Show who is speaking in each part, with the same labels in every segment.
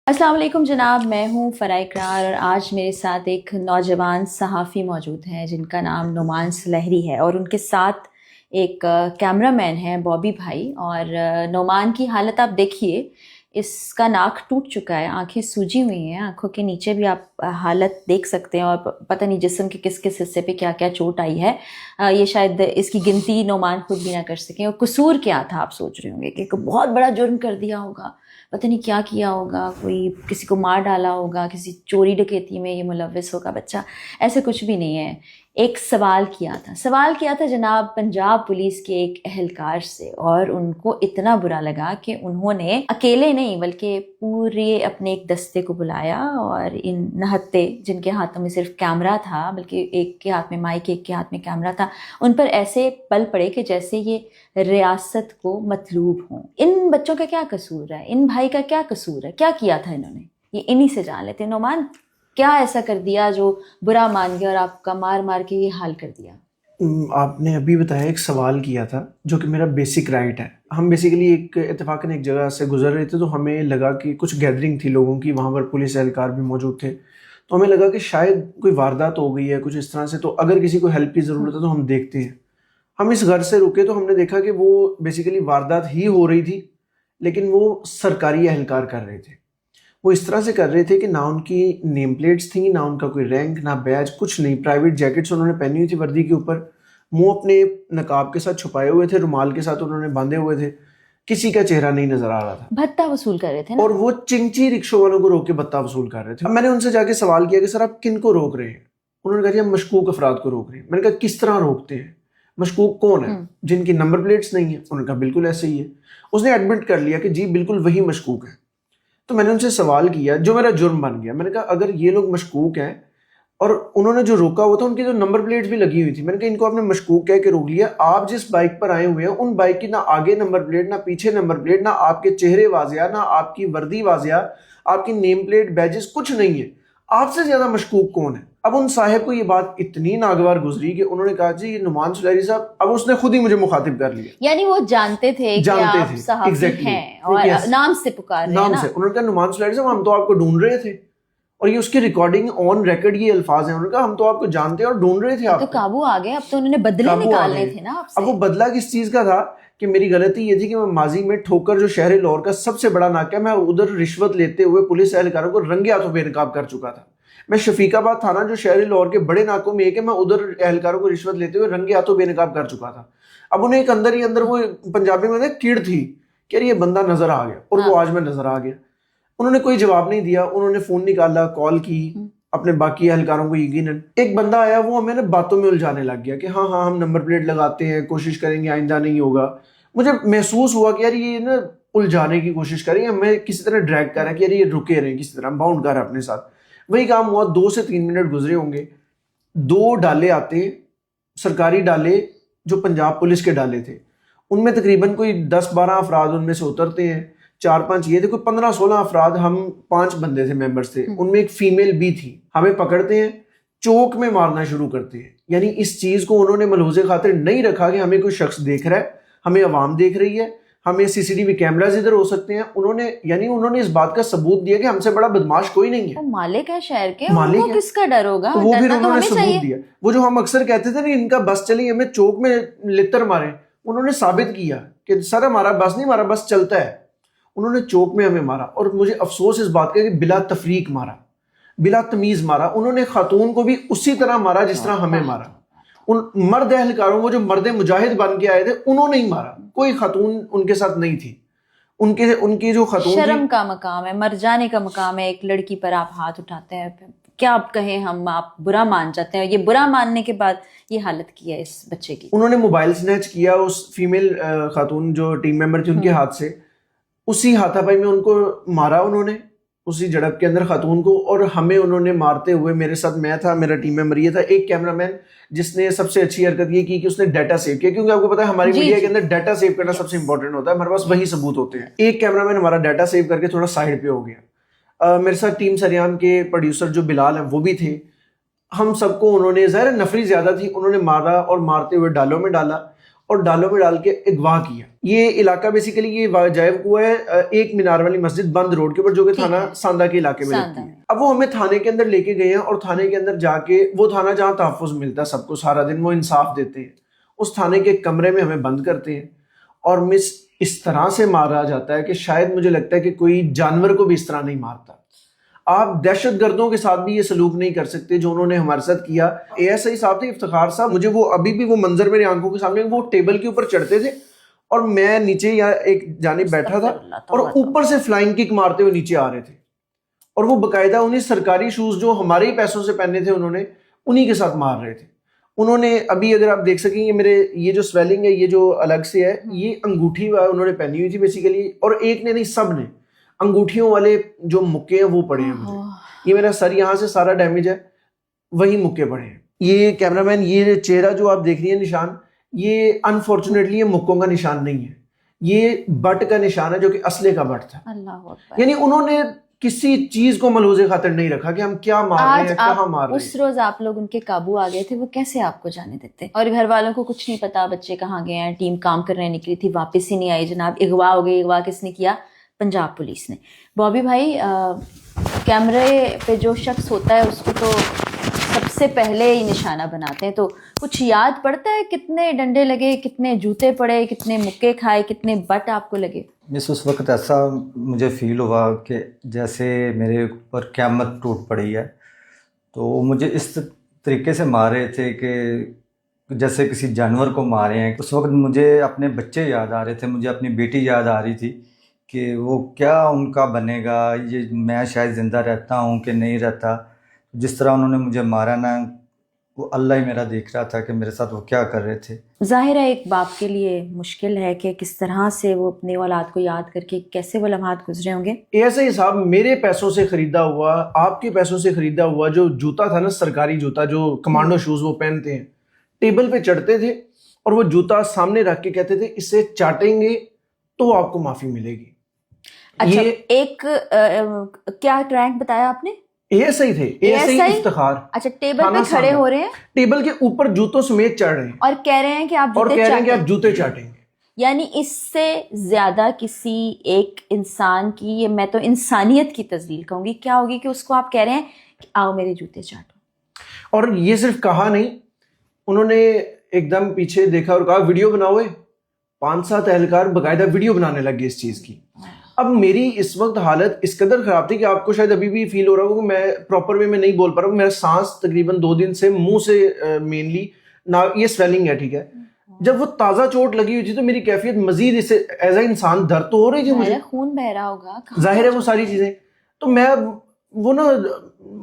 Speaker 1: السلام علیکم جناب، میں ہوں فرائے اقرار اور آج میرے ساتھ ایک نوجوان صحافی موجود ہیں جن کا نام نعمان سلیہری ہے، اور ان کے ساتھ ایک کیمرہ مین ہے بابی بھائی۔ اور نعمان کی حالت آپ دیکھیے، اس کا ناک ٹوٹ چکا ہے، آنکھیں سوجی ہوئی ہیں، آنکھوں کے نیچے بھی آپ حالت دیکھ سکتے ہیں، اور پتہ نہیں جسم کے کس کس حصے پہ کیا کیا چوٹ آئی ہے۔ یہ شاید اس کی گنتی نعمان خود بھی نہ کر سکیں۔ اور قصور کیا تھا آپ سوچ رہے ہوں گے کہ بہت بڑا جرم کر دیا ہوگا، پتہ نہیں کیا کیا ہوگا، کوئی کسی کو مار ڈالا ہوگا، کسی چوری ڈکیتی میں یہ ملوث ہوگا بچہ۔ ایسے کچھ بھی نہیں ہے۔ ایک سوال کیا تھا جناب پنجاب پولیس کے ایک اہلکار سے، اور ان کو اتنا برا لگا کہ انہوں نے اکیلے نہیں بلکہ پورے اپنے ایک دستے کو بلایا، اور ان نہتے جن کے ہاتھوں میں صرف کیمرہ تھا، بلکہ ایک کے ہاتھ میں مائک ایک کے ہاتھ میں کیمرہ تھا، ان پر ایسے پل پڑے کہ جیسے یہ ریاست کو مطلوب ہوں۔ ان بچوں کا کیا قصور ہے؟ ان بھائی کا کیا قصور ہے؟ کیا کیا تھا انہوں نے؟ یہ انہی سے جان لیتے ہیں۔ نعمان، کیا ایسا کر دیا جو برا مان گیا اور آپ کا مار مار کے یہ حال کر دیا؟
Speaker 2: آپ نے ابھی بتایا ایک سوال کیا تھا جو کہ میرا بیسک رائٹ ہے۔ ہم بیسیکلی ایک اتفاقاً ایک جگہ سے گزر رہے تھے، تو ہمیں لگا کہ کچھ گیدرنگ تھی لوگوں کی، وہاں پر پولیس اہلکار بھی موجود تھے، تو ہمیں لگا کہ شاید کوئی واردات ہو گئی ہے کچھ اس طرح سے، تو اگر کسی کو ہیلپ کی ضرورت ہے تو ہم دیکھتے ہیں۔ ہم اس گھر سے رکے تو ہم نے دیکھا کہ وہ بیسیکلی واردات ہی ہو رہی تھی، لیکن وہ سرکاری اہلکار کر رہے تھے۔ وہ اس طرح سے کر رہے تھے کہ نہ ان کی نیم پلیٹس تھیں، نہ ان کا کوئی رینک، نہ بیج، کچھ نہیں۔ پرائیویٹ جیکٹس انہوں نے پہنی ہوئی تھی وردی کے اوپر، منہ اپنے نقاب کے ساتھ چھپائے ہوئے تھے، رومال کے ساتھ انہوں نے باندھے ہوئے تھے، کسی کا چہرہ نہیں نظر آ رہا تھا۔
Speaker 1: بھتہ وصول کر رہے تھے نا؟
Speaker 2: اور وہ چنچی رکشوں والوں کو روک کے بھتہ وصول کر رہے تھے۔ اب میں نے ان سے جا کے سوال کیا کہ سر آپ کن کو روک رہے ہیں؟ انہوں نے کہا جی ہم مشکوک افراد کو روک رہے ہیں۔ میں نے کہا کس طرح روکتے ہیں؟ مشکوک کون ہے؟ جن کی نمبر پلیٹس نہیں ہیں؟ انہوں نے کہا بالکل ایسے ہی ہے۔ اس نے ایڈمٹ کر لیا کہ جی بالکل وہی مشکوک ہے۔ تو میں نے ان سے سوال کیا جو میرا جرم بن گیا، میں نے کہا اگر یہ لوگ مشکوک ہیں اور انہوں نے جو روکا ہوا تھا ان کی جو نمبر پلیٹس بھی لگی ہوئی تھی، میں نے کہا ان کو آپ نے مشکوک کہہ کے روک لیا، آپ جس بائک پر آئے ہوئے ہیں ان بائک کی نہ آگے نمبر پلیٹ، نہ پیچھے نمبر پلیٹ، نہ آپ کے چہرے واضح، نہ آپ کی وردی واضح، آپ کی نیم پلیٹ بیجز کچھ نہیں ہے، آپ سے زیادہ مشکوک کون ہے؟ اب ان صاحب کو یہ بات اتنی ناگوار گزری کہ انہوں نے کہا جی یہ نعمان سلیہری صاحب، اب اس نے خود ہی مجھے مخاطب کر لیا۔
Speaker 1: یعنی وہ جانتے تھے کہ آپ صحافی ہیں اور نام سے پکار رہے ہیں
Speaker 2: نام
Speaker 1: نا؟
Speaker 2: سے انہوں نے کہا نعمان سلیہری صاحب ہم تو آپ کو ڈھونڈ رہے تھے، اور یہ اس کی ریکارڈنگ آن ریکارڈ یہ الفاظ ہیں۔ انہوں نے کہا ہم تو آپ کو جانتے ہیں اور ڈھونڈ رہے تھے آپ
Speaker 1: تو
Speaker 2: کو۔
Speaker 1: قابو آ گئے، اب تو انہوں نے بدلے نکالنے تھے نا آپ سے۔
Speaker 2: اب وہ بدلہ کس چیز کا تھا کہ میری غلطی یہ تھی کہ میں ماضی میں ٹھوکر جو شہر لاہور کا سب سے بڑا ناکہ ہے، میں ادھر رشوت لیتے ہوئے پولیس اہلکاروں کو رنگے ہاتھوں بے نقاب کر چکا تھا۔ میں شفیق آباد تھانہ جو شہر لاہور کے بڑے ناکوں میں ایک ہے، میں ادھر اہلکاروں کو رشوت لیتے ہوئے رنگے ہاتھوں بے نقاب کر چکا تھا۔ اب انہیں ایک اندر ہی اندر وہ پنجابی میں کیڑ تھی کہ یہ بندہ نظر آ گیا، اور وہ آج میں نظر آ گیا۔ انہوں نے کوئی جواب نہیں دیا، انہوں نے فون نکالا، کال کی اپنے باقی اہلکاروں کو، یقیناً ایک بندہ آیا وہ ہمیں باتوں میں الجھانے لگ گیا کہ ہاں ہم نمبر پلیٹ لگاتے ہیں، کوشش کریں گے آئندہ نہیں ہوگا۔ مجھے محسوس ہوا کہ یار یہ نا الجھانے کی کوشش کریں، ہمیں کسی طرح ڈریگ کر رہا ہے کہ یار یہ رکے رہیں، کسی طرح باؤنڈ کر رہا ہے اپنے ساتھ۔ وہی کام ہوا، 2 سے 3 منٹ گزرے ہوں گے، 2 ڈالے آتے، سرکاری ڈالے جو پنجاب پولیس کے ڈالے تھے، ان میں تقریباً کوئی 10-12 افراد ان میں سے اترتے ہیں، 4-5 یہ تھے، کوئی 15-16 افراد، ہم 5 بندے تھے ممبرز تھے، ان میں ایک فیمیل بھی تھی۔ ہمیں پکڑتے ہیں، چوک میں مارنا شروع کرتے ہیں۔ یعنی اس چیز کو انہوں نے ملحوظ خاطر نہیں رکھا کہ ہمیں کوئی شخص دیکھ رہا ہے، ہمیں عوام دیکھ رہی ہے، ہمیں CCTV کیمراز ادھر ہو سکتے ہیں۔ انہوں نے اس بات کا ثبوت دیا کہ ہم سے بڑا بدماش کوئی نہیں ہے۔
Speaker 1: وہ مالک ہے شہر کے، ان کو کس کا ڈر ہوگا؟
Speaker 2: وہ پھر انہوں نے ثبوت دیا، وہ جو ہم اکثر کہتے تھے نا ان کا بس چلی ہمیں چوک میں لتر مارے، انہوں نے ثابت کیا کہ سر ہمارا بس نہیں، ہمارا بس چلتا ہے۔ انہوں نے چوک میں ہمیں مارا، اور مجھے افسوس اس بات کا کہ بلا تفریق مارا، بلا تمیز مارا۔ انہوں نے خاتون کو بھی اسی طرح مارا جس طرح ہمیں مارا۔ ان مرد اہلکاروں کو جو مرد مجاہد بن کے آئے تھے انہوں نے ہی مارا، کوئی خاتون ان کے ساتھ نہیں تھی۔ ان کی جو خاتون
Speaker 1: شرم کا مقام ہے، مر جانے کا مقام ہے، ایک لڑکی پر آپ ہاتھ اٹھاتے ہیں، کیا آپ کہیں ہم، آپ برا مان جاتے ہیں، یہ برا ماننے کے بعد یہ حالت کی ہے اس بچے کی۔
Speaker 2: انہوں نے موبائل سنیچ کیا اس فیمیل خاتون جو ٹیم ممبر تھی ان کے ہاتھ سے، اسی ہاتھا پائی میں ان کو مارا انہوں نے، اسی جھڑپ کے اندر خاتون کو، اور ہمیں انہوں نے مارتے ہوئے، میرے ساتھ میں تھا، میرا ٹیم ممبر یہ تھا، ایک کیمرہ مین جس نے سب سے اچھی حرکت یہ کی کہ اس نے ڈیٹا سیو کیا، کیونکہ آپ کو پتا ہے ہماری میڈیا کے اندر ڈیٹا سیو کرنا سب سے امپورٹنٹ ہوتا ہے، ہمارے پاس وہی ثبوت ہوتے ہیں۔ ایک کیمرہ مین ہمارا ڈیٹا سیو کر کے تھوڑا سائڈ پہ ہو گیا۔ میرے ساتھ ٹیم سریام کے پروڈیوسر جو بلال ہیں وہ بھی تھے۔ ہم سب کو انہوں نے، ظاہر نفری زیادہ تھی، انہوں نے مارا اور مارتے ہوئے ڈالوں میں ڈالا، اور ڈالوں میں ڈال کے اغوا کیا. یہ علاقہ بیسیکلی یہ جائے ہوا ہے ایک مینار والی مسجد بند روڈ کے اوپر جو کہ تھانہ ساندہ کے علاقے میں لگتی ہے. اب وہ ہمیں تھانے کے اندر لے کے گئے ہیں اور تھانے کے اندر جا کے وہ تھانہ جہاں تحفظ ملتا ہے سب کو سارا دن وہ انصاف دیتے ہیں, اس تھانے کے کمرے میں ہمیں بند کرتے ہیں اور مس اس طرح سے مارا جاتا ہے کہ شاید مجھے لگتا ہے کہ کوئی جانور کو بھی اس طرح نہیں مارتا. آپ دہشت گردوں کے ساتھ بھی یہ سلوک نہیں کر سکتے جو انہوں نے ہمارے ساتھ کیا. اے ایس آئی صاحب تھے افتخار صاحب, مجھے وہ ابھی بھی وہ منظر میری آنکھوں کے سامنے, وہ ٹیبل کے اوپر چڑھتے تھے اور میں نیچے یا ایک جانب بیٹھا تھا اور اوپر سے فلائنگ کک مارتے ہوئے نیچے آ رہے تھے, اور وہ باقاعدہ انہیں سرکاری شوز جو ہمارے ہی پیسوں سے پہنے تھے انہوں نے انہی کے ساتھ مار رہے تھے. انہوں نے ابھی اگر آپ دیکھ سکیں گے میرے یہ جو سویلنگ ہے یہ جو الگ سے ہے یہ انگوٹھی انہوں نے پہنی ہوئی تھی بیسیکلی, اور ایک نے نہیں سب نے انگوٹھیوں والے جو مکے ہیں وہ پڑے ہیں مجھے. یہ میرا سر یہاں سے سارا ڈیمیج ہے, وہی مکے پڑے ہیں. یہ کیمرہ مین یہ چہرہ جو آپ دیکھ رہی ہیں نشان, یہ انفارچونیٹلی یہ مکوں کا نشان نہیں ہے, یہ بٹ کا نشان ہے جو کہ اسلحے کا بٹ تھا. یعنی انہوں نے کسی چیز کو ملحوظ خاطر نہیں رکھا کہ ہم کیا مار رہے ہیں, کہاں مار رہے ہیں.
Speaker 1: اس روز آپ لوگ ان کے قابو آ گئے تھے, وہ کیسے آپ کو جانے دیتے؟ اور گھر والوں کو کچھ نہیں پتا بچے کہاں گئے ہیں, ٹیم کام کرنے نکلی تھی واپس ہی نہیں آئی جناب, اغوا ہو گئی. اغوا کس نے کیا؟ پنجاب پولیس نے. بابی بھائی, کیمرے پہ جو شخص ہوتا ہے اس کو تو سب سے پہلے ہی نشانہ بناتے ہیں, تو کچھ یاد پڑتا ہے کتنے ڈنڈے لگے, کتنے جوتے پڑے, کتنے مکے کھائے, کتنے بٹ آپ کو لگے؟
Speaker 3: اس وقت ایسا مجھے فیل ہوا کہ جیسے میرے اوپر قیامت ٹوٹ پڑی ہے. تو مجھے اس طریقے سے مارے تھے کہ جیسے کسی جانور کو مارے ہیں. اس وقت مجھے اپنے بچے یاد آ رہے تھے, مجھے اپنی بیٹی یاد آ رہی تھی کہ وہ کیا ان کا بنے گا, یہ میں شاید زندہ رہتا ہوں کہ نہیں رہتا. جس طرح انہوں نے مجھے مارا نا, وہ اللہ ہی میرا دیکھ رہا تھا کہ میرے ساتھ وہ کیا کر رہے تھے.
Speaker 1: ظاہر ہے ایک باپ کے لیے مشکل ہے کہ کس طرح سے وہ اپنے اولاد کو یاد کر کے کیسے وہ لمحات گزرے ہوں گے.
Speaker 2: ایسے ہی صاحب میرے پیسوں سے خریدا ہوا, آپ کے پیسوں سے خریدا ہوا جو جوتا تھا نا, سرکاری جوتا جو کمانڈو شوز وہ پہنتے ہیں, ٹیبل پہ چڑھتے تھے اور وہ جوتا سامنے رکھ کے کہتے تھے اسے چاٹیں گے تو آپ کو معافی ملے گی.
Speaker 1: اچھا, ایک کیا رینک بتایا آپ نے؟
Speaker 2: اے ایس آئی تھے, اے ایس آئی افتخار.
Speaker 1: اچھا, ٹیبل پہ کھڑے ہو رہے ہیں,
Speaker 2: ٹیبل کے اوپر جوتوں سمیت چڑھ رہے ہیں
Speaker 1: اور کہہ رہے ہیں کہ آپ
Speaker 2: جوتے چاٹیں گے.
Speaker 1: یعنی اس سے زیادہ کسی ایک انسان کی, یہ میں تو انسانیت کی تذلیل کہوں گی, کیا ہوگی کہ اس کو آپ کہہ رہے ہیں کہ آؤ میرے جوتے چاٹو. اور
Speaker 2: یہ صرف کہا نہیں, انہوں نے ایک دم پیچھے دیکھا اور کہا ویڈیو بناؤ. 5-7 اہلکار باقاعدہ ویڈیو بنانے لگ گئے اس چیز کی. اب میری اس وقت حالت اس قدر خراب تھی کہ آپ کو شاید ابھی بھی فیل ہو رہا ہوگا کہ میں پراپر وے میں نہیں بول پا رہا ہوں. میرا سانس تقریباً 2 دن سے منہ سے مینلی یہ سویلنگ ہے, ٹھیک ہے. جب وہ تازہ چوٹ لگی ہوئی تھی تو میری کیفیت مزید اس سے ایز اے انسان درد تو ہو رہی تھی, مجھے
Speaker 1: خون بہ رہا ہوگا
Speaker 2: ظاہر ہے وہ ساری چیزیں. تو میں وہ نا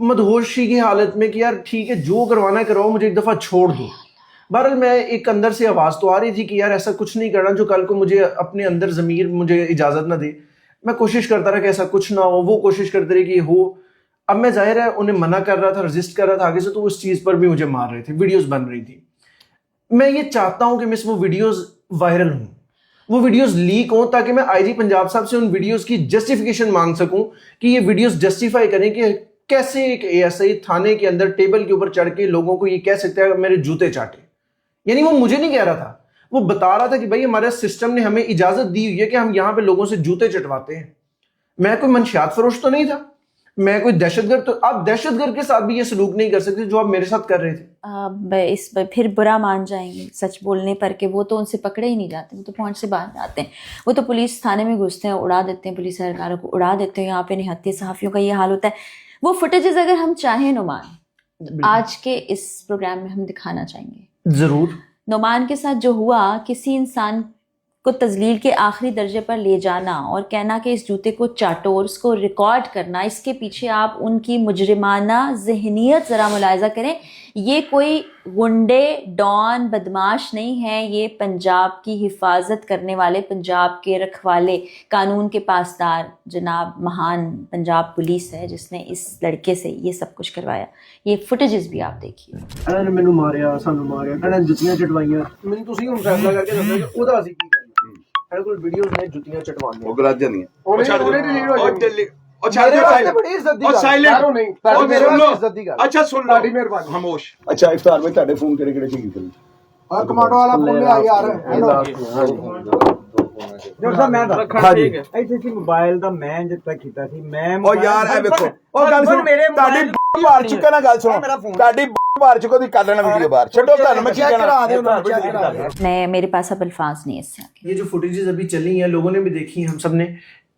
Speaker 2: مدہوشی کی حالت میں کہ یار ٹھیک ہے جو کروانا ہے کرواؤ, مجھے ایک دفعہ چھوڑ دو. بہرحال میں ایک اندر سے آواز تو آ رہی تھی کہ یار ایسا کچھ نہیں کرنا جو کل کو مجھے اپنے اندر ضمیر مجھے اجازت نہ دے. میں کوشش کرتا رہا کہ ایسا کچھ نہ ہو, وہ کوشش کرتے رہے کہ ہو. اب میں ظاہر ہے انہیں منع کر رہا تھا, رجسٹ کر رہا تھا آگے سے, تو اس چیز پر بھی مجھے مار رہے تھے, ویڈیوز بن رہی تھی. میں یہ چاہتا ہوں کہ مس وہ ویڈیوز وائرل ہوں, وہ ویڈیوز لیک ہوں, تاکہ میں آئی جی پنجاب صاحب سے ان ویڈیوز کی جسٹیفیکیشن مانگ سکوں کہ یہ ویڈیوز جسٹیفائی کریں کہ کیسے ایک اے ایس آئی تھانے کے اندر ٹیبل کے اوپر چڑھ کے لوگوں کو یہ کہہ سکتا ہے کہ میرے جوتے چاٹے. یعنی وہ مجھے نہیں کہہ رہا تھا, وہ بتا رہا تھا کہ بھائی ہمارے سسٹم نے ہمیں اجازت دی ہوئی ہے کہ ہم یہاں پہ لوگوں سے جوتے چٹواتے ہیں. میں کوئی منشیات فروش تو نہیں تھا, میں کوئی دہشت گرد, تو آپ دہشت گرد کے ساتھ بھی یہ سلوک نہیں کر سکتے جو آپ میرے ساتھ کر رہے تھے.
Speaker 1: اس پھر برا مان جائیں گے سچ بولنے پر کہ وہ تو ان سے پکڑے ہی نہیں جاتے, وہ تو پہنچ سے باہر جاتے ہیں, وہ تو پولیس تھانے میں گھستے ہیں, اڑا دیتے ہیں, پولیس اہلکاروں کو اڑا دیتے ہیں. یہاں پہ نہتی صحافیوں کا یہ حال ہوتا ہے. وہ فوٹیجز اگر ہم چاہیں نعمان آج کے اس پروگرام میں ہم دکھانا چاہیں گے
Speaker 2: ضرور.
Speaker 1: نعمان کے ساتھ جو ہوا, کسی انسان کو تذلیل کے آخری درجے پر لے جانا اور کہنا کہ اس جوتے کو چاٹو اور اس کو ریکارڈ کرنا, اس کے پیچھے آپ ان کی مجرمانہ ذہنیت ذرا ملاحظہ کریں. یہ کوئی گنڈے ڈان بدماش نہیں ہیں, یہ پنجاب کی حفاظت کرنے والے, پنجاب کے رکھوالے, قانون کے پاسدار جناب مہان پنجاب پولیس ہے جس نے اس لڑکے سے یہ سب کچھ کروایا. یہ فوٹیجز بھی آپ دیکھیے.
Speaker 2: انہوں نے مینوں ماریا, سانوں ماریا, انہوں نے جتیاں چٹوائیاں. میں تسی ہن فیصلہ کر کے دسو کہ اودا اسی کی کرنا. انہوں کوئی ویڈیوز نے جتیاں چٹوانے, وہ غلط نہیں ہے. انہیں ڈیلیٹ ہو جائے.
Speaker 4: اچھا افطار میں تہاڈے فون کہڑے کہڑے سی کیتے؟ اور کمانڈو والا فون لے آئی یار ہیلو
Speaker 5: جو صاحب میں
Speaker 6: ہاں جی
Speaker 5: ایسے سی موبائل دا میں جتنا کیتا سی میں
Speaker 6: او یار اے ویکھو او گل سن تہاڈی مار چکا نا گل سنو تہاڈی مار چکو دی کر لینا ویڈیو باہر چھڈو تہن میں
Speaker 4: چیک کرا دے انہوں نے چیک کرا دے
Speaker 1: میں میرے پاس اب الفاظ نہیں ہے اس سے آگے.
Speaker 2: یہ جو فوٹیجز ابھی چلی ہیں لوگوں نے بھی دیکھی ہیں ہم سب نے,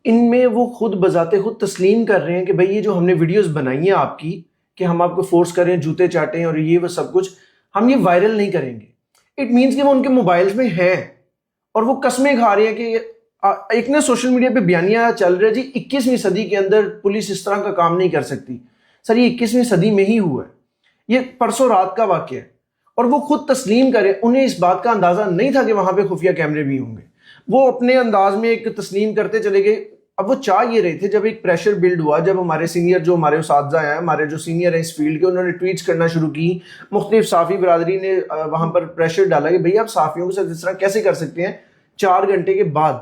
Speaker 2: ان میں وہ خود بذات خود تسلیم کر رہے ہیں کہ بھائی یہ جو ہم نے ویڈیوز بنائی ہیں آپ کی کہ ہم آپ کو فورس کریں جوتے چاٹیں اور یہ وہ سب کچھ, ہم یہ وائرل نہیں کریں گے. اٹ مینس کہ وہ ان کے موبائلز میں ہیں اور وہ قسمیں کھا رہے ہیں کہ ایک نے سوشل میڈیا پہ بیانیہ چل رہا ہے جی 21ویں صدی کے اندر پولیس اس طرح کا کام نہیں کر سکتی. سر یہ 21ویں صدی میں ہی ہوا ہے, یہ پرسوں رات کا واقعہ ہے اور وہ خود تسلیم کرے. انہیں اس بات کا اندازہ نہیں تھا کہ وہاں پہ خفیہ کیمرے بھی ہوں گے, وہ اپنے انداز میں ایک تسلیم کرتے چلے گئے. اب وہ چاہ یہ رہے تھے جب ایک پریشر بلڈ ہوا, جب ہمارے سینئر جو ہمارے اساتذہ ہیں, ہمارے جو سینئر ہیں اس فیلڈ کے, انہوں نے ٹویٹس کرنا شروع کی, مختلف صحافی برادری نے وہاں پر پریشر ڈالا کہ بھئی آپ صحافیوں کے ساتھ اس طرح کیسے کر سکتے ہیں 4 گھنٹے کے بعد.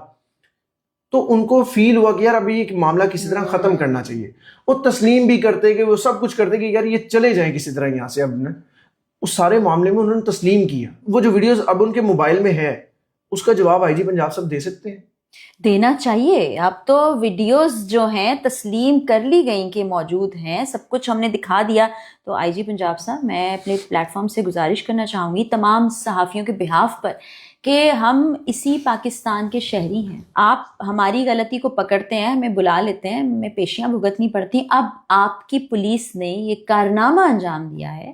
Speaker 2: تو ان کو فیل ہوا کہ یار ابھی ایک معاملہ کسی طرح ختم کرنا چاہیے. وہ تسلیم بھی کرتے کہ وہ سب کچھ کرتے کہ یار یہ چلے جائیں کسی طرح یہاں سے. اب اس سارے معاملے میں انہوں نے تسلیم کیا. وہ جو ویڈیوز اب ان کے موبائل میں ہے اس کا جواب آئی جی پنجاب صاحب دے سکتے ہیں,
Speaker 1: دینا چاہیے. اب تو ویڈیوز جو ہیں تسلیم کر لی گئیں کہ موجود ہیں, سب کچھ ہم نے دکھا دیا. تو آئی جی پنجاب صاحب میں اپنے پلیٹ فارم سے گزارش کرنا چاہوں گی تمام صحافیوں کے بہاف پر کہ ہم اسی پاکستان کے شہری ہیں. آپ ہماری غلطی کو پکڑتے ہیں, ہمیں بلا لیتے ہیں, ہمیں پیشیاں بھگتنی پڑتی ہیں. اب آپ کی پولیس نے یہ کارنامہ انجام دیا ہے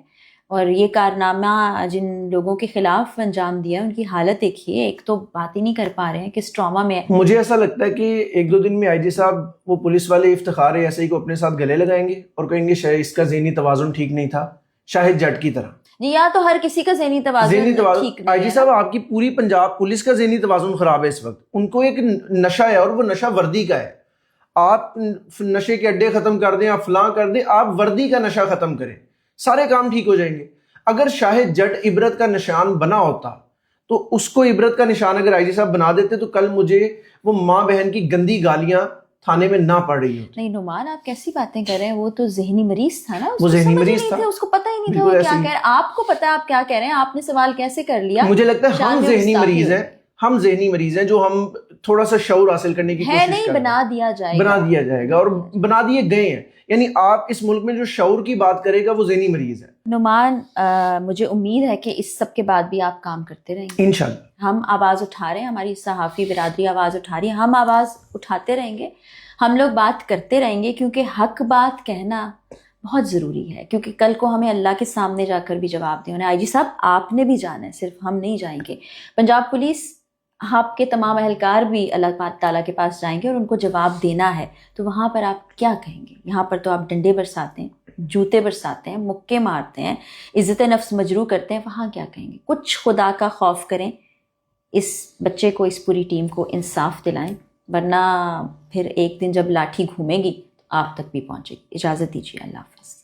Speaker 1: اور یہ کارنامہ جن لوگوں کے خلاف انجام دیا ان کی حالت دیکھیے. ایک تو بات ہی نہیں کر پا رہے ہیں, کس ٹراما میں.
Speaker 2: مجھے ایسا لگتا ہے کہ 1-2 دن میں آئی جی صاحب وہ پولیس والے افتخار ایسے ہی کو اپنے ساتھ گلے لگائیں گے اور کہیں گے شاید اس کا ذہنی توازن ٹھیک نہیں تھا, شاہد جٹ کی طرح.
Speaker 1: جی یا تو ہر کسی کا ذہنی توازن ٹھیک نہیں ہے.
Speaker 2: آئی جی صاحب آپ کی پوری پنجاب پولیس کا ذہنی توازن خراب ہے اس وقت. ان کو ایک نشہ ہے اور وہ نشہ وردی کا ہے. آپ نشے کے اڈے ختم کر دیں, آپ فلاں کر دیں, آپ وردی کا نشہ ختم کریں, سارے کام ٹھیک ہو جائیں گے. اگر شاہد جٹ عبرت کا نشان بنا ہوتا تو اس کو عبرت کا نشان اگر آئی جی صاحب بنا دیتے تو کل مجھے وہ ماں بہن کی گندی گالیاں تھانے میں نہ پڑ رہی ہوتی.
Speaker 1: نہیں نعمان آپ کیسی باتیں کر رہے ہیں, وہ تو ذہنی مریض تھا نا,
Speaker 2: وہ ذہنی مریض تھا,
Speaker 1: اس کو پتہ ہی نہیں تھا وہ کیا کہہ رہے ہیں. آپ کو پتہ ہے آپ کیا کہہ رہے ہیں, آپ نے سوال کیسے کر لیا.
Speaker 2: مجھے لگتا ہے ہم ذہنی مریض ہیں, ہم ذہنی مریض ہیں جو ہم تھوڑا سا شعور حاصل کرنے کی کوشش
Speaker 1: ہے
Speaker 2: کر
Speaker 1: نہیں,
Speaker 2: رہے ہیں.
Speaker 1: بنا دیا جائے گا,
Speaker 2: بنا دیا جائے گا اور بنا دیے گئے ہیں. یعنی آپ اس ملک میں جو شعور کی بات کرے گا وہ ذہنی مریض ہے.
Speaker 1: نعمان مجھے امید ہے کہ اس سب کے بعد بھی آپ کام کرتے رہیں گے.
Speaker 2: انشاءاللہ
Speaker 1: ہم آواز اٹھا رہے ہیں, ہماری صحافی برادری آواز اٹھا رہی ہے, ہم آواز اٹھاتے رہیں گے, ہم لوگ بات کرتے رہیں گے کیونکہ حق بات کہنا بہت ضروری ہے, کیونکہ کل کو ہمیں اللہ کے سامنے جا کر بھی جواب دینا ہے. آئی جی صاحب آپ نے بھی جانا ہے, صرف ہم نہیں جائیں گے. پنجاب پولیس آپ کے تمام اہلکار بھی اللہ تعالیٰ کے پاس جائیں گے اور ان کو جواب دینا ہے. تو وہاں پر آپ کیا کہیں گے؟ یہاں پر تو آپ ڈنڈے برساتے ہیں, جوتے برساتے ہیں, مکے مارتے ہیں, عزت نفس مجروح کرتے ہیں. وہاں کیا کہیں گے؟ کچھ خدا کا خوف کریں, اس بچے کو, اس پوری ٹیم کو انصاف دلائیں, ورنہ پھر ایک دن جب لاٹھی گھومے گی تو آپ تک بھی پہنچے گی. اجازت دیجیے, اللہ حافظ.